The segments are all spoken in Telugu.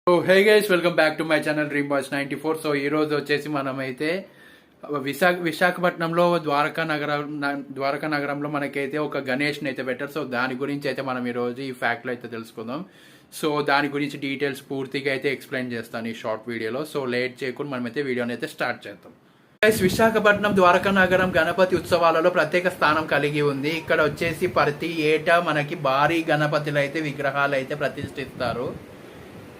So hey guys, welcome back to my channel dream boys 94. So ఈ రోజు వచ్చేసి మనమైతే విశాఖపట్నంలో ద్వారకా నగరంలో మనకైతే ఒక గణేష్ని అయితే పెట్టారు. సో దాని గురించి అయితే మనం ఈరోజు ఈ ఫ్యాక్ట్లో అయితే తెలుసుకుందాం. సో దాని గురించి డీటెయిల్స్ పూర్తిగా అయితే ఎక్స్ప్లెయిన్ చేస్తాను ఈ షార్ట్ వీడియోలో. సో లేట్ చేయకుండా మనమైతే వీడియోని అయితే స్టార్ట్ చేద్దాం. విశాఖపట్నం ద్వారకా నగరం గణపతి ఉత్సవాలలో ప్రత్యేక స్థానం కలిగి ఉంది. ఇక్కడ వచ్చేసి ప్రతి ఏటా మనకి భారీ గణపతులు అయితే విగ్రహాలు అయితే ప్రతిష్ఠిస్తారు.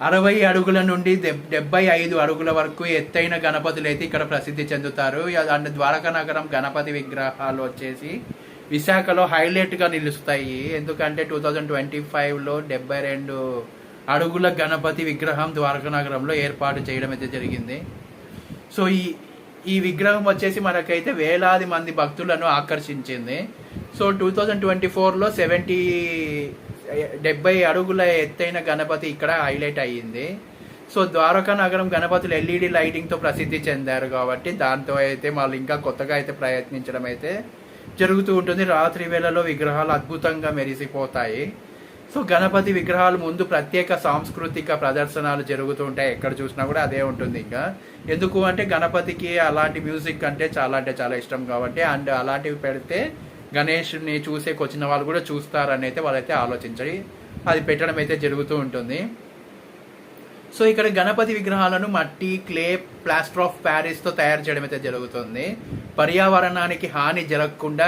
60 అడుగుల నుండి 75 అడుగుల వరకు ఎత్తైన గణపతులు అయితే ఇక్కడ ప్రసిద్ధి చెందుతారు. అండ్ ద్వారకా నగరం గణపతి విగ్రహాలు వచ్చేసి విశాఖలో హైలైట్గా నిలుస్తాయి. ఎందుకంటే 2025లో 72 అడుగుల గణపతి విగ్రహం ద్వారకా నగరంలో ఏర్పాటు చేయడం అయితే జరిగింది. సో ఈ విగ్రహం వచ్చేసి మనకైతే వేలాది మంది భక్తులను ఆకర్షించింది. సో 2024లో 70 అడుగుల ఎత్తైన గణపతి ఇక్కడ హైలైట్ అయ్యింది. సో ద్వారకా నగరం గణపతులు LED లైటింగ్తో ప్రసిద్ధి చెందారు కాబట్టి దాంతో అయితే వాళ్ళు ఇంకా కొత్తగా అయితే ప్రయత్నించడం అయితే జరుగుతూ ఉంటుంది. రాత్రి వేళలో విగ్రహాలు అద్భుతంగా మెరిసిపోతాయి. సో గణపతి విగ్రహాల ముందు ప్రత్యేక సాంస్కృతిక ప్రదర్శనలు జరుగుతూ ఉంటాయి. ఎక్కడ చూసినా కూడా అదే ఉంటుంది. ఇంకా ఎందుకు అంటే గణపతికి అలాంటి మ్యూజిక్ అంటే చాలా ఇష్టం కాబట్టి, అండ్ అలాంటివి పెడితే గణేష్ని చూసేకి వచ్చిన వాళ్ళు కూడా చూస్తారని అయితే వాళ్ళైతే ఆలోచించి అది పెట్టడం అయితే జరుగుతూ ఉంటుంది. సో ఇక్కడ గణపతి విగ్రహాలను మట్టి, క్లే, ప్లాస్టర్ ఆఫ్ ప్యారిస్తో తయారు చేయడం అయితే జరుగుతుంది. పర్యావరణానికి హాని జరగకుండా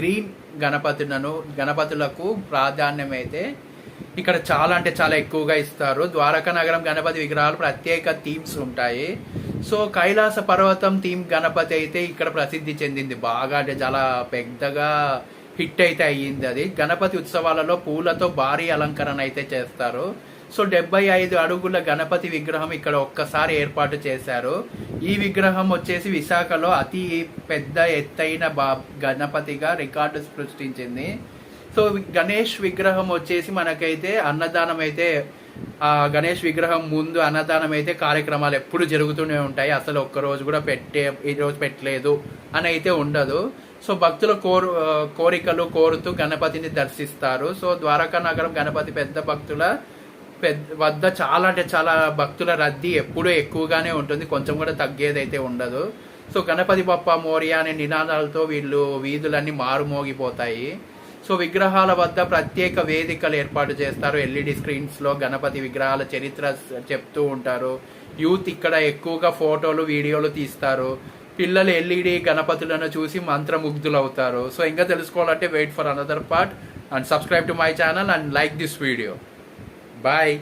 గ్రీన్ గణపతులకు ప్రాధాన్యం అయితే ఇక్కడ చాలా ఎక్కువగా ఇస్తారు. ద్వారకా నగరం గణపతి విగ్రహాలు ప్రత్యేక థీమ్స్ ఉంటాయి. సో కైలాస పర్వతం థీమ్ గణపతి అయితే ఇక్కడ ప్రసిద్ధి చెందింది. బాగా అంటే చాలా పెద్దగా హిట్ అయితే అయ్యింది అది. గణపతి ఉత్సవాలలో పూలతో భారీ అలంకరణ అయితే చేస్తారు. సో 75 అడుగుల గణపతి విగ్రహం ఇక్కడ ఒక్కసారి ఏర్పాటు చేశారు. ఈ విగ్రహం వచ్చేసి విశాఖలో అతి పెద్ద ఎత్తైన గణపతిగా రికార్డు సృష్టించింది. సో గణేష్ విగ్రహం వచ్చేసి మనకైతే అన్నదానం అయితే, గణేష్ విగ్రహం ముందు అన్నదానం అయితే కార్యక్రమాలు ఎప్పుడు జరుగుతూనే ఉంటాయి. అసలు ఒక్కరోజు కూడా ఈరోజు పెట్టలేదు అని అయితే ఉండదు. సో భక్తుల కోరికలు కోరుతూ గణపతిని దర్శిస్తారు. సో ద్వారకా నగరం గణపతి వద్ద చాలా భక్తుల రద్దీ ఎప్పుడూ ఎక్కువగానే ఉంటుంది. కొంచెం కూడా తగ్గేదైతే ఉండదు. సో గణపతి బప్ప మోరియా అనే నినాదాలతో వీధులన్నీ మారుమోగిపోతాయి. సో విగ్రహాల వద్ద ప్రత్యేక వేదికలు ఏర్పాటు చేస్తారు. LED స్క్రీన్స్లో గణపతి విగ్రహాల చరిత్ర చెప్తూ ఉంటారు. యూత్ ఇక్కడ ఎక్కువగా ఫోటోలు, వీడియోలు తీస్తారు. పిల్లలు LED గణపతులను చూసి మంత్రముగ్ధులు అవుతారు. సో ఇంకా తెలుసుకోవాలంటే wait for another part and subscribe to my channel and like this video. Bye.